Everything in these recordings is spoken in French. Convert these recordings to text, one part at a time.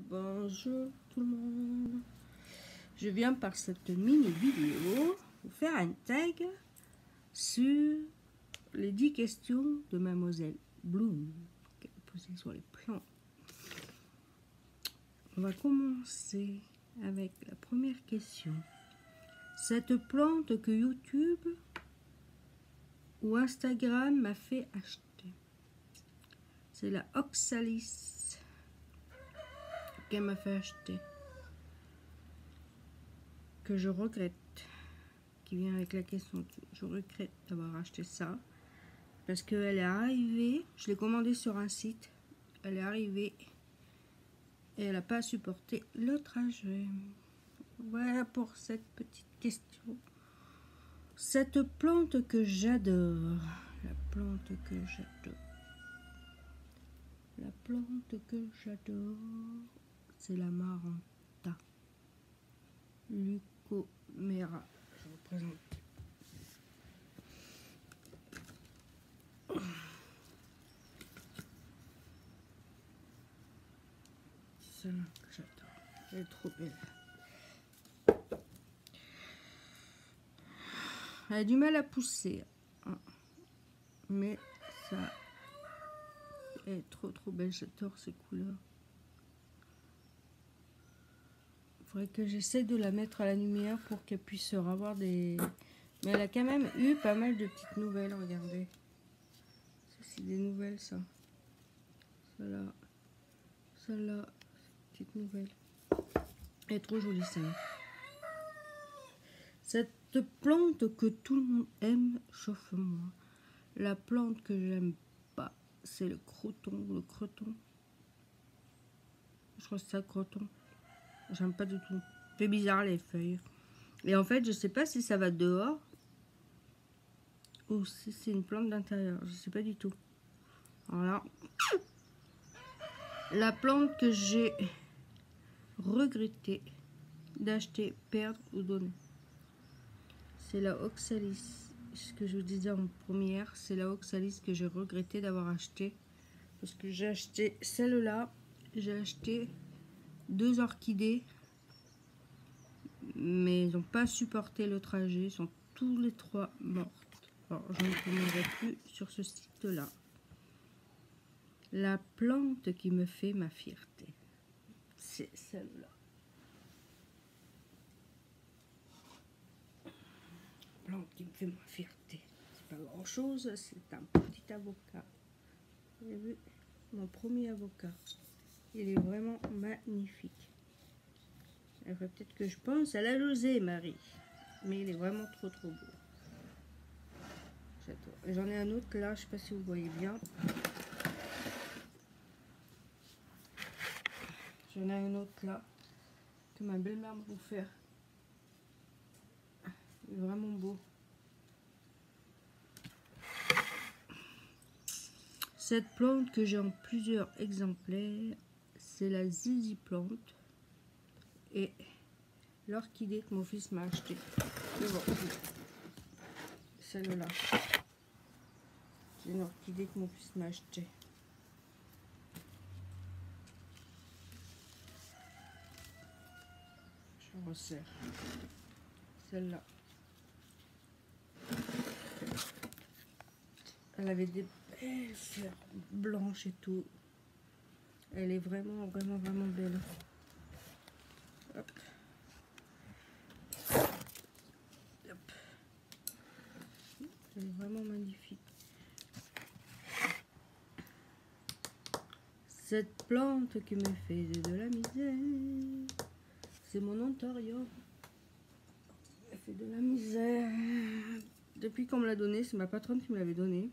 Bonjour tout le monde. Je viens par cette mini vidéo vous faire un tag sur les 10 questions de Mademoiselle Bloom qu'elle a posées sur les plantes. On va commencer avec la première question. Cette plante que YouTube ou Instagram m'a fait acheter, c'est la Oxalis qu'elle m'a fait acheter, que je regrette, qui vient avec la question. Je regrette d'avoir acheté ça parce qu'elle est arrivée, je l'ai commandée sur un site, elle est arrivée et elle n'a pas supporté le trajet. Voilà pour cette petite question. Cette plante que j'adore, la plante que j'adore, la plante que j'adore, c'est la Maranta Lucomera. Je vous présente. C'est celle que j'adore. Elle est trop belle. Elle a du mal à pousser, hein. Mais ça est trop belle. J'adore ces couleurs. Il faudrait que j'essaie de la mettre à la lumière pour qu'elle puisse avoir des... Mais elle a quand même eu pas mal de petites nouvelles, regardez. Ça, c'est des nouvelles, ça. Celle-là, petite nouvelle. Elle est trop jolie, celle-là. Cette plante que tout le monde aime, sauf moi. La plante que j'aime pas, c'est le croton, Je crois que c'est ça, croton. J'aime pas du tout. C'est bizarre, les feuilles. Et en fait, je sais pas si ça va dehors ou si c'est une plante d'intérieur. Je sais pas du tout. Voilà. La plante que j'ai regretté d'acheter, perdre ou donner, c'est la Oxalis. Ce que je vous disais en première, c'est la Oxalis que j'ai regretté d'avoir acheté. Parce que j'ai acheté celle-là, j'ai acheté 2 orchidées, mais ils n'ont pas supporté le trajet, ils sont tous les 3 mortes. Alors, je ne commanderai plus sur ce site-là. La plante qui me fait ma fierté, c'est celle-là. Plante qui me fait ma fierté. C'est pas grand-chose, c'est un petit avocat. Vous avez vu, mon premier avocat. Il est vraiment magnifique. Il faudrait peut-être que je pense à la rosée, Marie. Mais il est vraiment trop beau. J'en ai un autre là, je sais pas si vous voyez bien. J'en ai un autre là que ma belle-mère m'a offert. Il est vraiment beau. Cette plante que j'ai en plusieurs exemplaires, c'est la zizi plante et l'orchidée que mon fils m'a acheté. Celle-là. C'est une orchidée que mon fils m'a acheté. Je resserre. Celle-là. Elle avait des belles fleurs blanches et tout. Elle est vraiment belle. Hop. Hop. Elle est vraiment magnifique. Cette plante qui me fait de la misère, c'est mon Ontario. Elle fait de la misère. Depuis qu'on me l'a donné, c'est ma patronne qui me l'avait donné.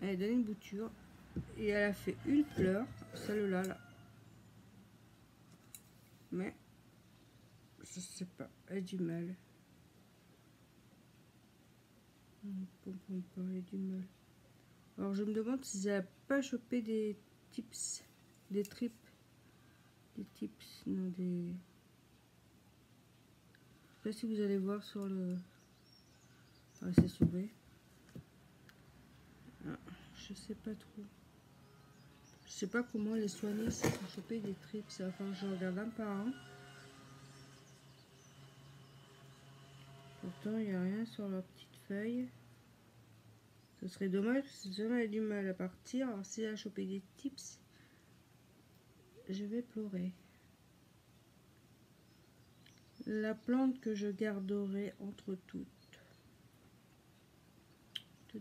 Elle a donné une bouture et elle a fait une fleur, celle-là, là. Mais je sais pas, elle a du mal. Elle a du mal. Alors je me demande si elle n'a pas chopé des tips, des tips, non des. Je sais pas si vous allez voir sur le. Ah, c'est sauvé. Ah, je sais pas trop. Je sais pas comment les soigner si ont chopé des trips. Enfin, je regarde un par un. Pourtant, il n'y a rien sur leur petite feuille. Ce serait dommage si jamais elle a du mal à partir. Alors, si elle a chopé des tips, je vais pleurer. La plante que je garderai entre toutes. Je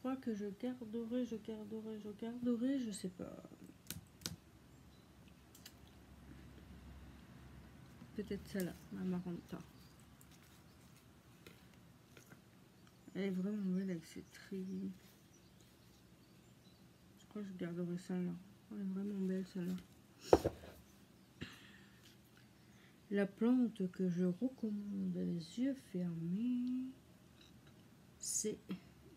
crois que je garderai, je sais pas. Peut-être celle-là, ma Maranta. Elle est vraiment belle avec ses trilles. Je crois que je garderai celle-là. Elle est vraiment belle celle-là. La plante que je recommande les yeux fermés, c'est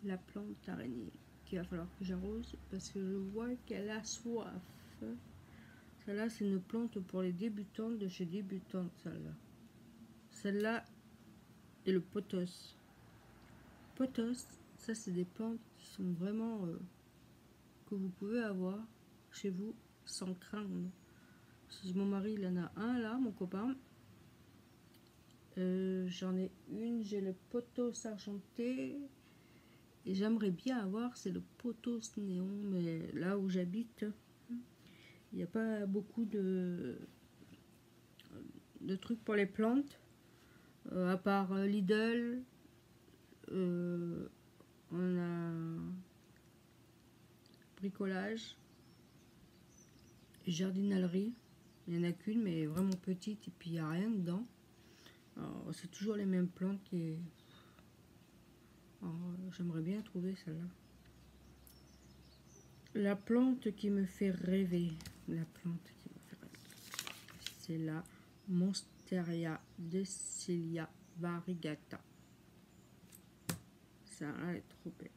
la plante araignée qu'il va falloir que j'arrose parce que je vois qu'elle a soif. Celle-là, c'est une plante pour les débutantes de chez débutantes, celle-là. Celle-là et le pothos. Pothos, ça c'est des plantes qui sont vraiment que vous pouvez avoir chez vous sans craindre. Si mon mari il en a un là, mon copain. J'en ai une, j'ai le pothos argenté. Et j'aimerais bien avoir, c'est le pothos néon, mais là où j'habite, il n'y a pas beaucoup de trucs pour les plantes. À part Lidl, on a bricolage, jardinalerie. Il n'y en a qu'une, mais vraiment petite, et puis il n'y a rien dedans. C'est toujours les mêmes plantes qui... J'aimerais bien trouver celle-là. La plante qui me fait rêver. La plante qui me fait rêver. C'est la Monstera Decilia variegata. Ça, elle est trop belle.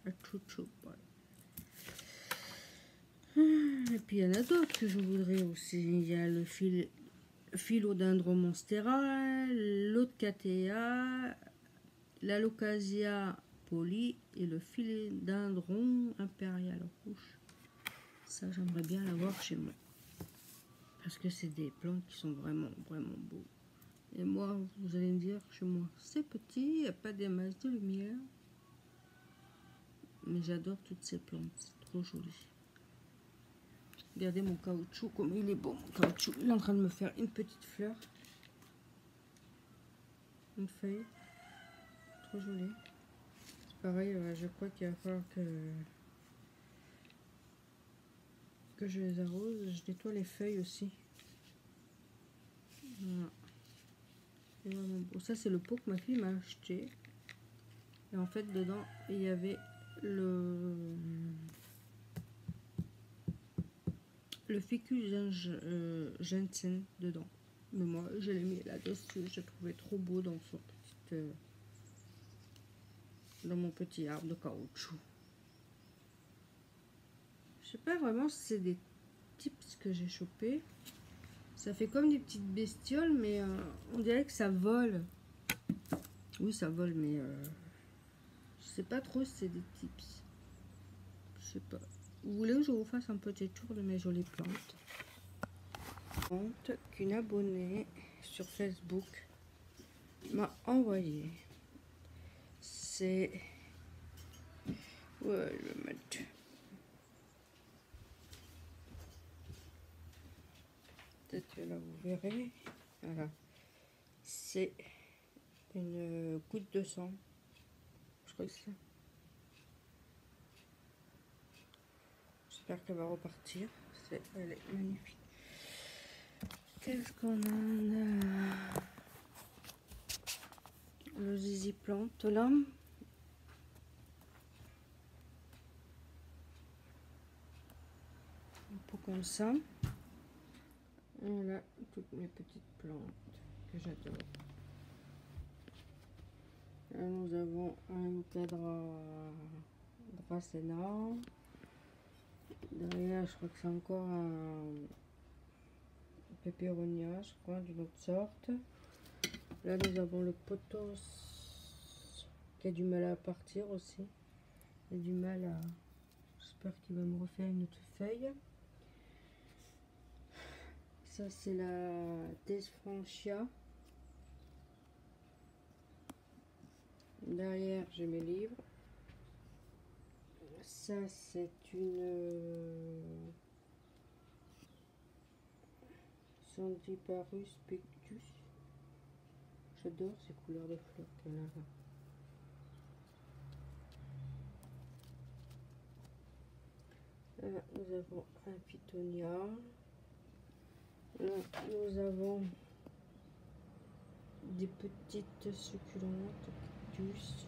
Elle est trop belle. Et puis il y en a d'autres que je voudrais aussi. Il y a le Philodendron monstera, l'Otcatea, l'Alocasia poli et le Philodendron impérial rouge. Ça, j'aimerais bien l'avoir chez moi. Parce que c'est des plantes qui sont vraiment, vraiment beaux. Et moi, vous allez me dire, chez moi, c'est petit, il n'y a pas des masses de lumière. Mais j'adore toutes ces plantes, c'est trop joli. Regardez mon caoutchouc, comme il est beau, mon caoutchouc. Il est en train de me faire une petite fleur. Une feuille. Trop jolie. C'est pareil, je crois qu'il va falloir que je les arrose. Je nettoie les feuilles aussi. Voilà. C'est vraiment beau. Ça, c'est le pot que ma fille m'a acheté. Et en fait, dedans, il y avait le ficus ginseng dedans. Mais moi, je l'ai mis là-dessus. Je trouvais trop beau dans son petit, dans mon petit arbre de caoutchouc. Je sais pas vraiment si c'est des tips que j'ai chopé. Ça fait comme des petites bestioles, mais on dirait que ça vole. Oui, ça vole, mais je sais pas trop si c'est des tips. Je sais pas. Vous voulez que je vous fasse un petit tour de mes jolies plantes? Qu'une abonnée sur Facebook m'a envoyé. C'est... Ouais, je vais mettre... Peut-être que là vous verrez. Voilà. C'est une goutte de sang. Je crois que c'est ça. J'espère qu'elle va repartir. Elle est magnifique. Qu'est-ce qu'on a? Le zizi plante là. Un peu comme ça. Voilà toutes mes petites plantes que j'adore. Là nous avons un cadre dracena. Derrière, je crois que c'est encore un peperonia, je crois, d'une autre sorte. Là, nous avons le pothos qui a du mal à partir aussi. Il a du mal à... J'espère qu'il va me refaire une autre feuille. Ça, c'est la Desfranchia. Derrière, j'ai mes livres. Ça, c'est une Sandiparus pectus. J'adore ces couleurs de fleurs qu'elle a là. Là, nous avons un Pitonia. Là, nous avons des petites succulentes cactus.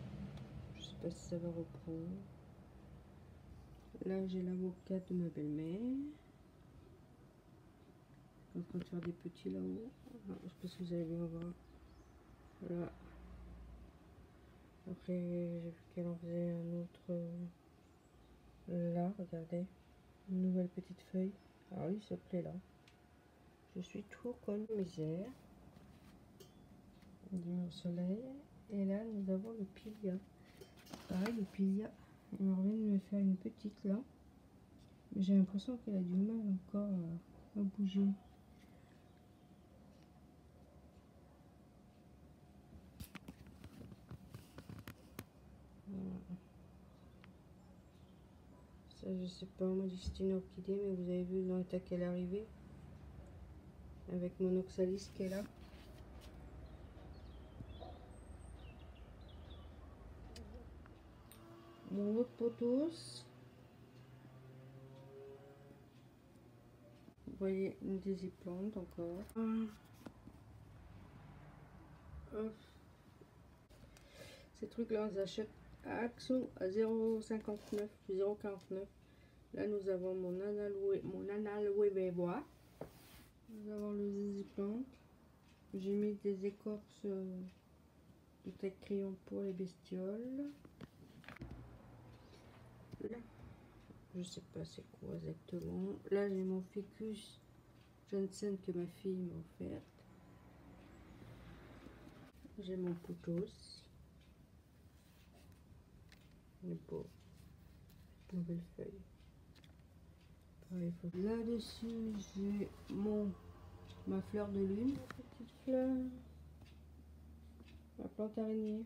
Je sais pas si ça va reprendre. Là, j'ai l'avocat de ma belle-mère. Je suis en train de faire des petits là-haut. Je sais pas si vous allez bien voir. Voilà. Après, j'ai vu qu'elle en faisait un autre. Là, regardez. Une nouvelle petite feuille. Ah oui, ça plaît là. Je suis trop comme misère. Du soleil. Et là, nous avons le pilia. Pareil, le pilia. Il me revient de me faire une petite là. Mais j'ai l'impression qu'elle a du mal encore à bouger. Voilà. Ça, je sais pas, moi, c'est une orchidée, mais vous avez vu dans l'état qu'elle est arrivée. Avec mon oxalis qui est là. Mon autre pothos. Vous voyez une déshyplante encore. Ces trucs là on les achète à Action à 0,59, 0,49. Là nous avons mon aloe vera. Nous avons le déshyplante. J'ai mis des écorces de tête crayon pour les bestioles. Là, je sais pas c'est quoi exactement. Là j'ai mon ficus Jensen que ma fille m'a offert. J'ai mon pothos. Il est beau. Nouvelle feuille. Là-dessus, j'ai ma fleur de lune. Petite fleur. Ma plante araignée.